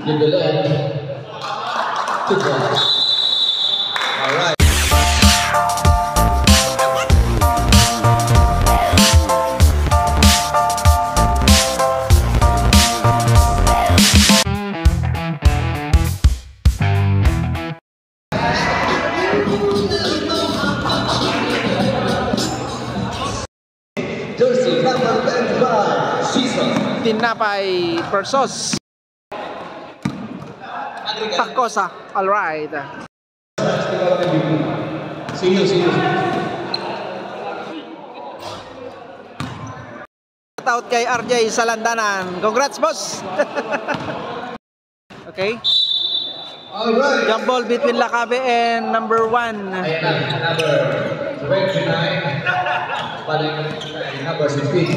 Dibelet. Good ball. All right. Jersey number 25, Season. Tinapay versus Tacosa. All right. See you. Shout out kay RJ sa Landanan. Congrats, boss. Okay. All right. Jump ball between Lacabe and number 1. Ayan na, number 29. Balik number 16.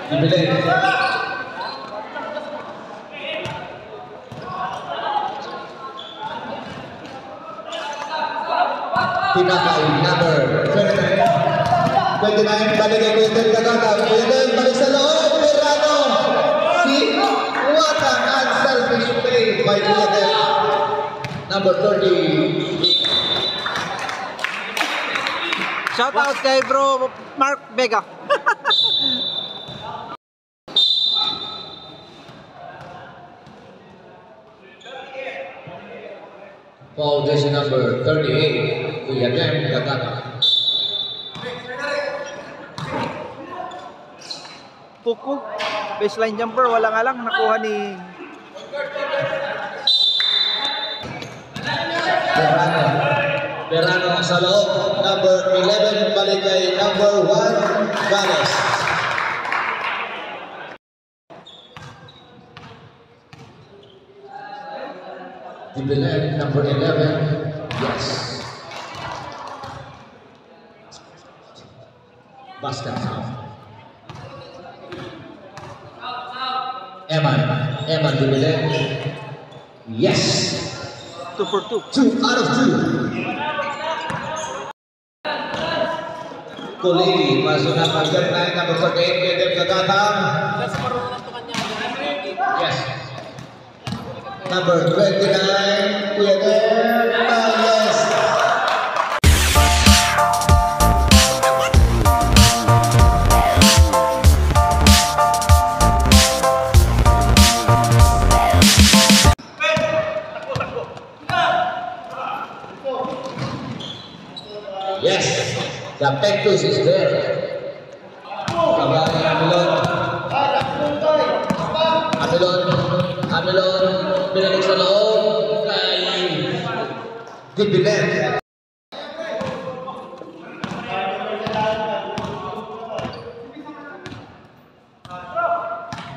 Dibelet. Tinapay number 29. 29 balik kay Kuyaden Gagata. Kuyaden balik sa loob. Perano. Si Watang unselfish play by Kuyaden. Number 30. Shout out kay bro Mark Vega. Foul this number 38. Kuyaden Gagata. Puku. Baseline jumper. Wala nga lang. Nakuha ni Perano sa loob. Number 11 balik kay number 1 Gales. Dibelet number 11. Yes. Basket foul. Eman Dibelet. Yes. 2 for 2. 2 out of 2. Kulili, masuk number 39, number 48, Kuyaden Gagata. Yes. Number 29, Kuyaden. Yes. Yes. The Pectus is there. Kabayan Amilon, binalik sa loob kay Dibelet.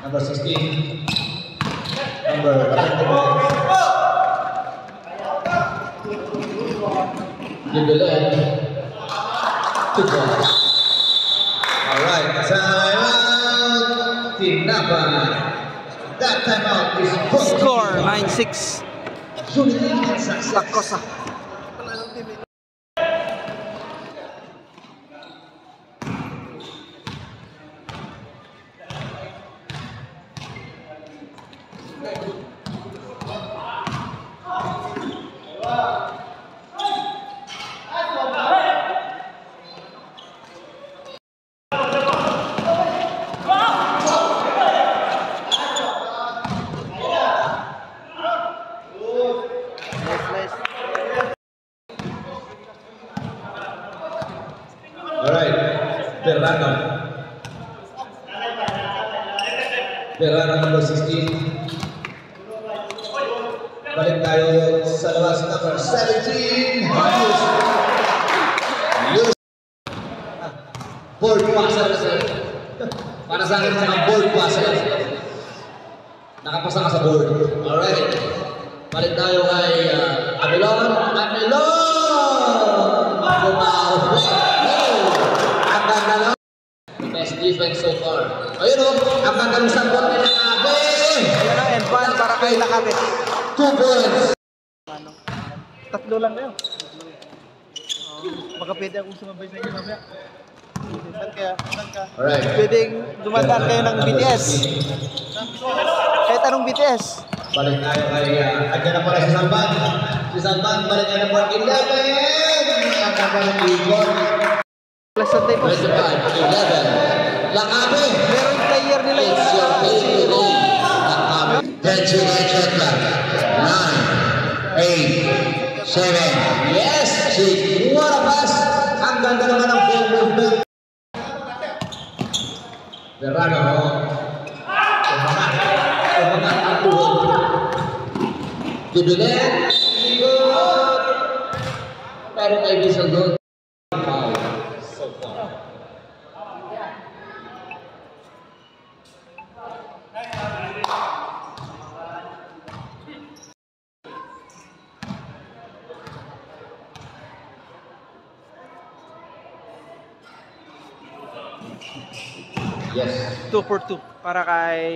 Number 16. Number 29. Dibelet. Good ball. All right, timeout. Tinapay. That timeout is Score 9-6. Tacosa. Alright, Perano number 16. Balik tayo sa labas number 17. Board passer. Para sa akin mga board passer. Nakapasa ka sa board. Alright. Balik tayo kay Amilon. Best defense so far. Ayun o, ang magandang sabot nila Lacabe. Ayan ang M1 para kay Lacabe. 2 points. Tatlo lang na yun. Baka pwede akong sumabay sa inyo mamaya. Alright. Pwedeng dumadaan kayo ng BTS. Kahit anong BTS. Balik tayo kay, andyan na pala si Salman. Si Salman, balik tayo ng 11. Ang ganda ng ikot. Plus sa tayo po. 25, 11. Lakabe. Meron player nila yung It's your baby day. Lakabe. 10 to 9 shot clock. 9, 8, 7. Yes, 6. What a pass. Ang ganda naman ng ball movement. Verano. Umangat ang tuhod. Dibilen. Ikot. Pero may bisal doon. Wow. So far. Yes. 2 for 2 para kay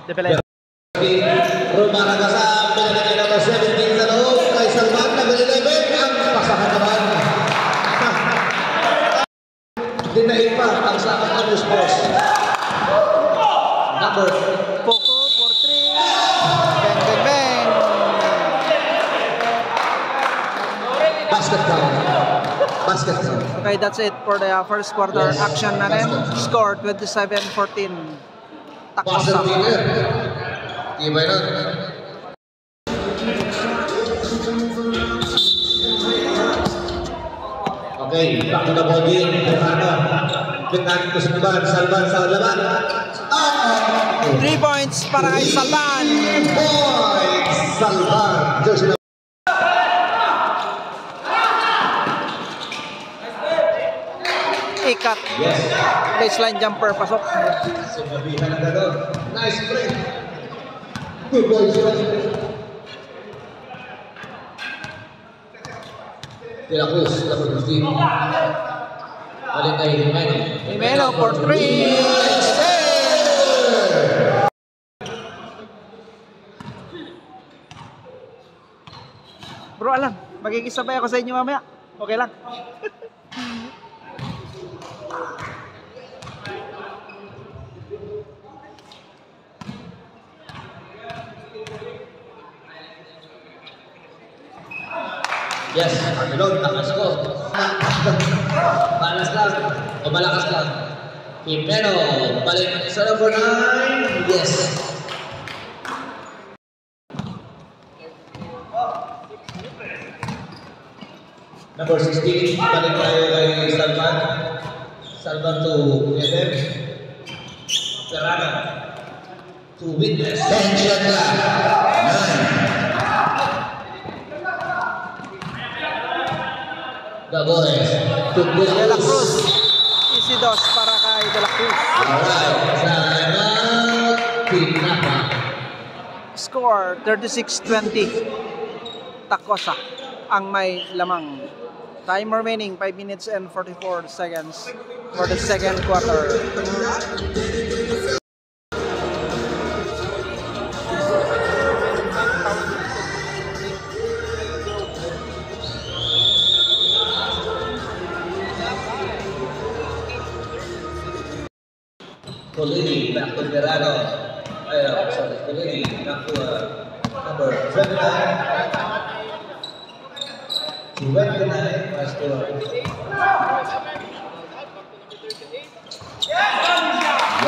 Debelen. Rumaraga sa pinagiging number 17 sa loob kay Salman, number 11, ang pasahan naman. Dinahin pa ang sakot ng Sports. Number Poco for 3. Bang, bang, bang. basket count. Basket count. Okay, that's it for the first quarter Yes. action natin. Score 27-14. Passer Takosa. winner. Tibay nun. Okay, back to the body. Verano. Bigyan ko sa laban. Salman sa laban. 3 points para kay Salman. Points! Salman. Jersey number. Ikat. Yes. Baseline jumper, pasok. Sinabihan na gano'n. Nice play. Good boys. De La Cruz, number 15. Balik kay Jimeno. Jimeno for 3. Bro, alam, magkikisabay ako sa inyo mamaya. Okay lang. Yes, Pangilon, takas ko. Balas lang. O malakas lang. Jimeno, balik sa number 9. Yes. Number 16, balik tayo kay Salman. Salman to Eder. Serrano. To Witness. 10 shot clock. 9. The boys. To De La Cruz. Easy dos para kay De La Cruz. Alright. Salamat. Pinapa. Score 36-20. Takosa ang may lamang. Time remaining 5 minutes and 44 seconds for the second quarter. Colini, back to Verano. Sorry, Colini, back to number 29. 29, pass to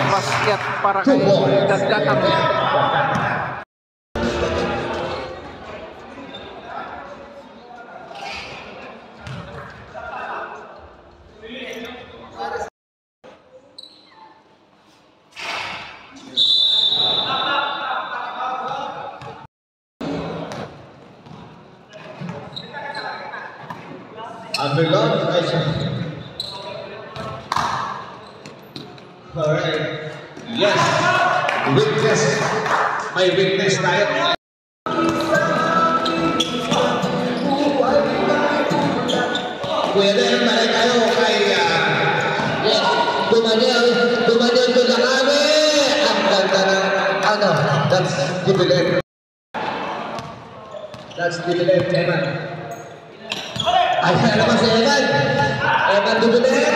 Basket para kay Dagdatang. Underlong, nice. Alright. Yes. Weakness. May weakness tayo. Pwede balik tayo kay yes. Dumanyan to Lakabe. Ang ganda ng ano. That's Dibilen. That's Dibilen, Evan. Ayan naman si Evan. Evan Dubilen.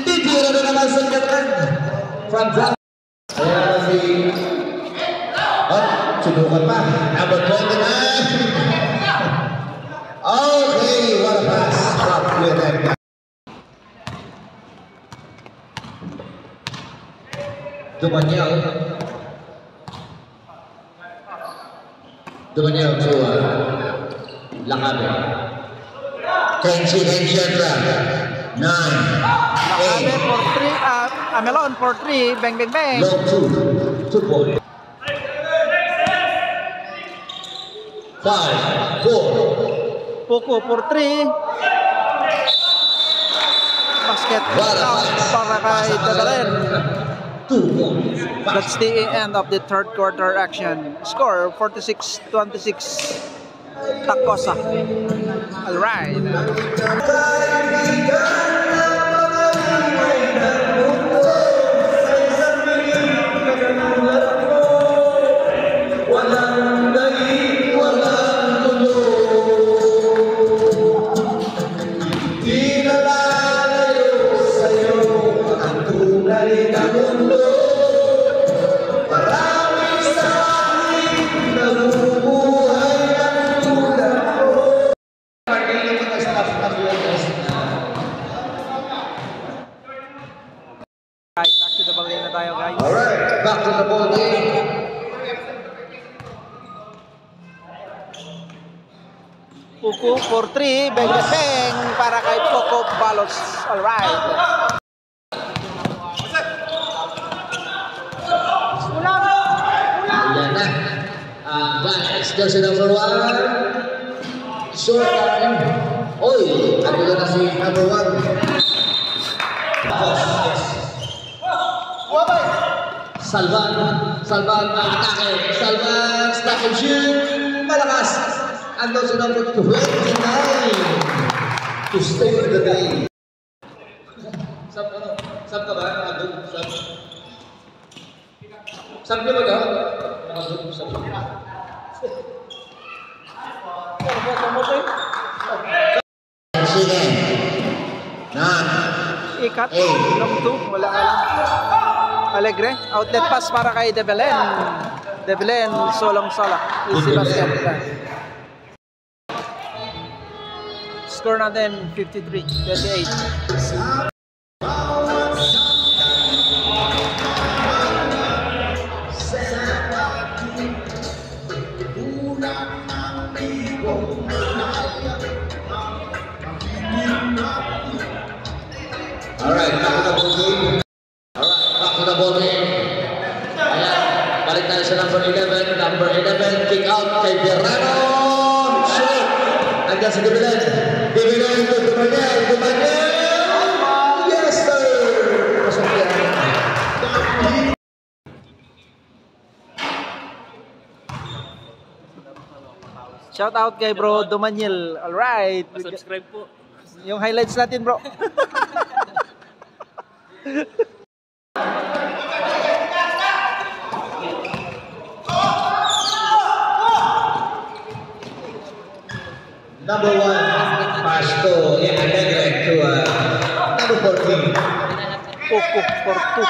Titira na naman sa katan. From Zach. Ayan si... Subukan pa. Number 29. Okay, what a pass. Stop with that. Dumanyao to Lakabe. Kenshi Henshatra. 9. Lakabe for 3. Amelon for 3. Bang, bang, bang. Long 2. 2 points. 5, 4. Puku for 3. Basket out para kay Debelen. 2 points. That's the end of the third quarter action. Score 46-26. Tacosa. All right. Back to the ball game na tayo, guys. Alright, back to the ball game. Puku for 3. Bang, bang, bang. Para kay Poco Balos. All right. Ayan na. Guys, jersey number 1. Short time. Oy, ano na si number 1? Salvan ang atake. Salvan, stop and shoot. Malakas. Andun sa number 29. To stay for the day. Sab ka ba? Nakadun? Sab ka ba ka? Nakadun? Sab ka? Sige. 9. Ikat. Long 2. Wala ka lang. Alegre. Outlet pass para kay Debelen. Debelen, solong-sola. Easy basket. Score natin 53-28. Alright, back to the ball game. Back to the ball game. Ayan, balik tayo sa number 11. Number 11, kick out kay Verano. Shoot! Nandiyan si Debelen. Debelen to Dumanyel. Yes, sir! Pasok yan. Shout out kay bro Dumanyel. Alright. Subscribe po. Yung highlights natin, bro. Number 1, pass to Alegre to number 14. Puku for 2.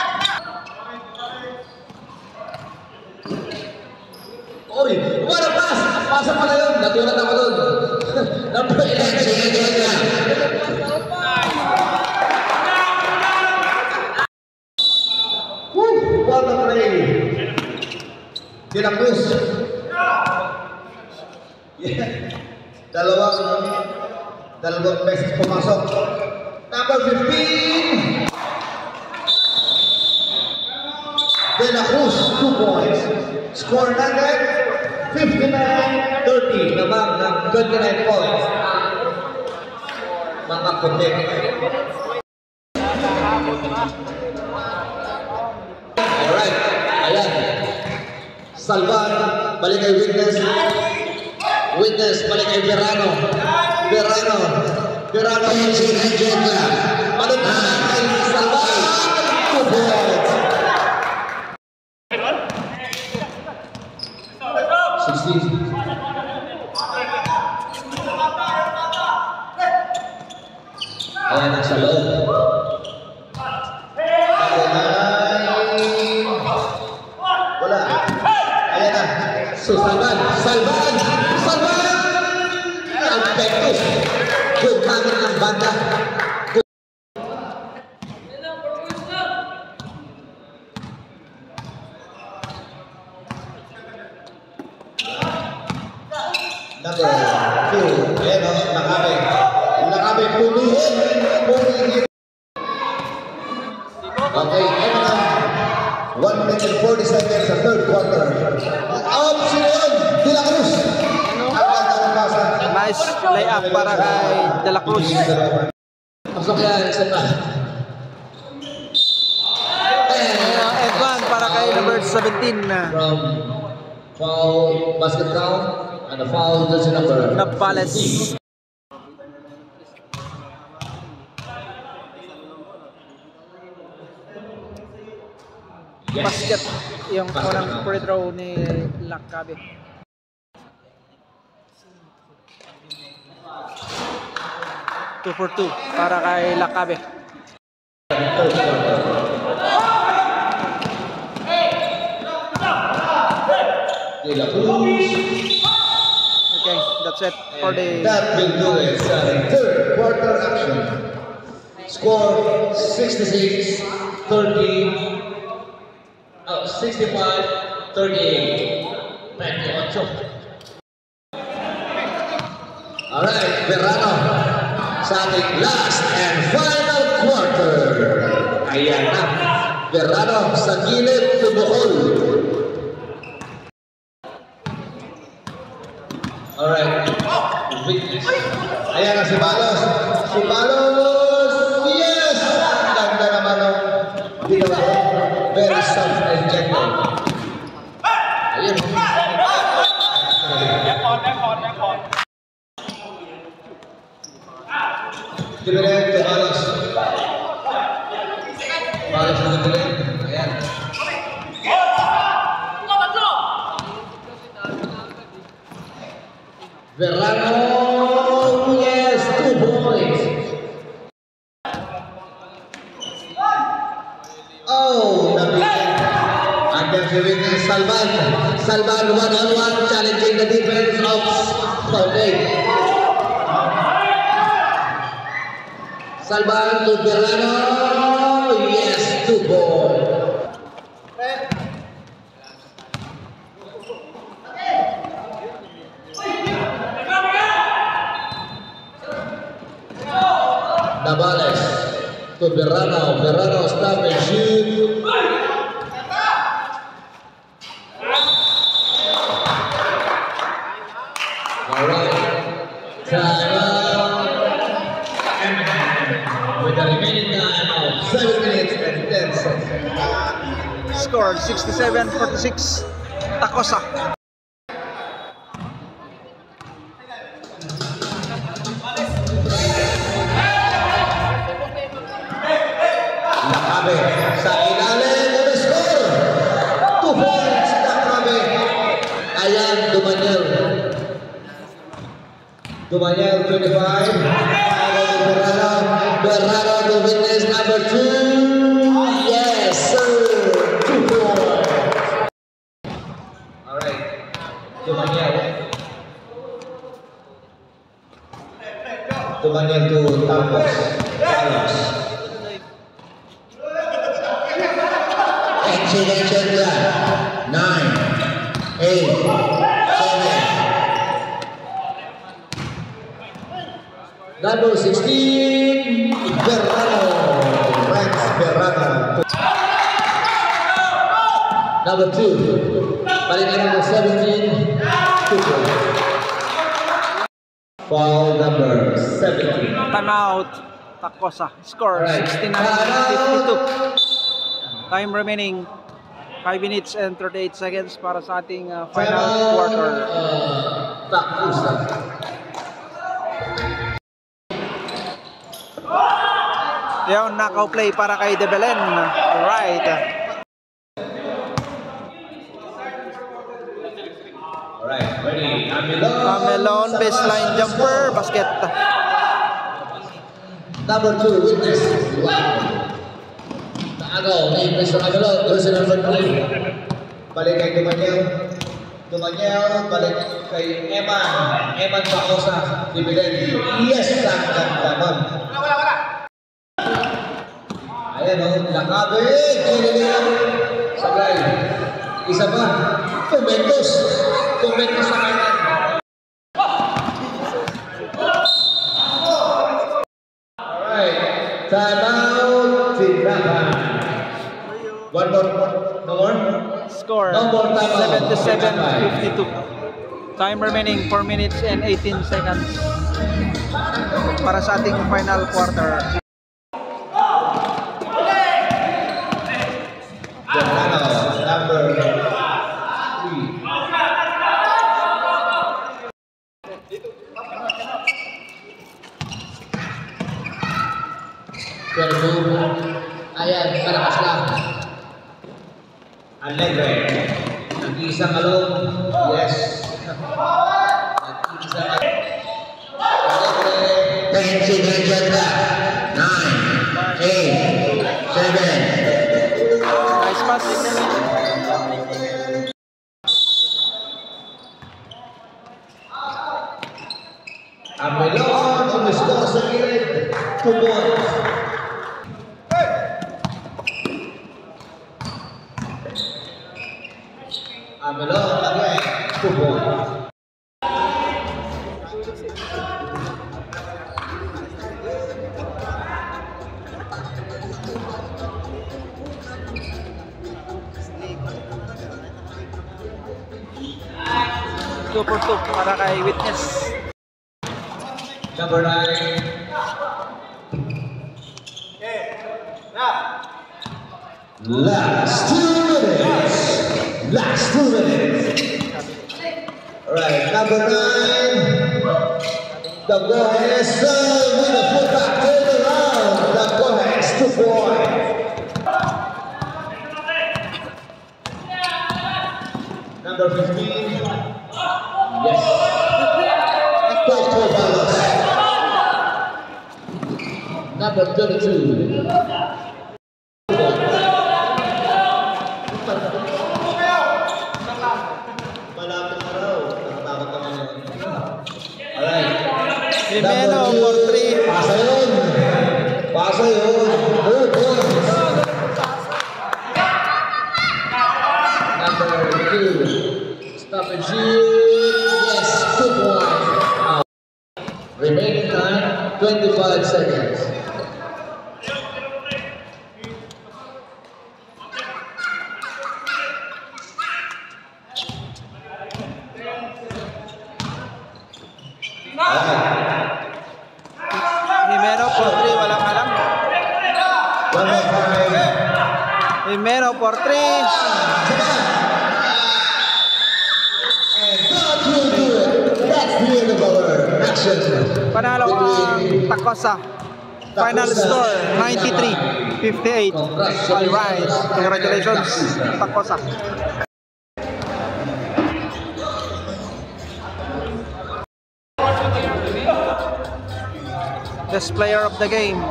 Oy, what a pass! Pasa pala yun. Natulat ako doon. Number 11, sige. Woo! What a play! De La Cruz. Yeah. Dalawang beses pumasok. Number 15. De La Cruz, 2 points. Score natin 59-30. Naman ng 29 points. Mga putik. Alright, ayan. Salvan, balik kay Witness. Witness, balik kay Verano. Verano yung sinadyoga. Balik na kay Salvan. 2 points. 16. So Salvan! Ang Pectus! Good namin ang banda. Number 2. Ayan o, Nakabe. Pumihin. Okay, ayan na. 1 minute and 40 seconds sa third quarter. Sino yun? De La Cruz. Nice layup para kay De La Cruz. Pasok yan, isa pa. And one para kay number 17 From foul basket count and a foul jersey number Navales. Basket yung unang free throw ni Lakabe. Two for two para kay Lakabe. De La Cruz. Okay, that's it for the That will do it. Third quarter action. Score 65-38. Alright, Verano. Sa ating last and final quarter. Ayan na. Verano sa gilid, tumuhol. Alright. Ayan na si Balos. Yes! Ganda naman ng ginawa. Very soft and gentle. Ayan. Dibilen to Balos. Balos na dibilen. Ayan. Verano, yes, 2 points. Oh, nabitin. Under the witness, Salvan one-on-one challenging the defense of Saudi. Salvan to Verano, yes, 2 points. Navales to Verano stop and shoot. Alright, time out. With the remaining time of 7 minutes and 10 seconds. score 67-46 Tacosa. Lakabe sa ilalim ng score. 2 points Lakabe. Ayan, Dumaniel 25. Berrano to witness number 2. Yes, sir. 2 points. Alright. Dumaniel to Carlos. Exhibition 9, 8, 7. Number 16, Verano. Number 2, balikan number 17, Tuko. Foul number 17. Timeout Tacosa. Score 69-52. Time remaining 5 minutes and 38 seconds para sa ating final quarter. Tacosa. Yung knockout play para kay De Belen. Right. Alright, ready. Amelon, baseline jumper, basket. Number 2, witness. Taagaw, ni Mr. Amelon, jersey number 3. Balik kay Dumaniel. Dumanyaw, balik kay Eman. Eman Bacosa, Dividend. Yes, ang ganda nun. Ayan o, nakabit. Sabay. Isa pa. Tumentos. Tumentos sa kanan. Alright. Time out. Tindahan. One more. No more? Score No more time out. 77-52. Time remaining 4 minutes and 18 seconds para sa ating final quarter. Number 3. Ayan, malakas lang. Alegre. Nag-iisang along. Yes. Nag-iisang along. Alegre. 10 seconds na. 9, 8, 7. Nice pass. Amelon, umiscore sa gilid. 2 points. Amelon, again. 2 points. Two for two para kay Witness. Number 9. Last 2 minutes. Last 2 minutes. Alright, number 9. The Boys with a fullback turn around. The Boys 2 points. Number 15. Yes. Coach Balos. Number 32. Malapit na raw. Nakatakot naman yun. Alright. Jimeno for 3. Pasa yun. Pasa yun. 2 points. Number 2. Stop and shoot. Yes, 2 points. Remaining time, 25 seconds. Jimeno for 3. Walang alam. One more time. Jimeno for 3. And that will do it. That's the end of our action. Panalo ang Tacosa. Final score 93-58. All right. Congratulations, Tacosa. Best player of the game,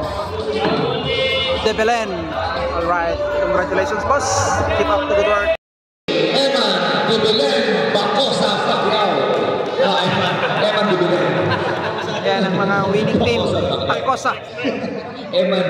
De Belen. All right. Congratulations, boss. Keep up the good work. Eman De Belen Bacosa Pacquiao. Eman De Belen. Yan ang mga winning team. Tacosa. Eman.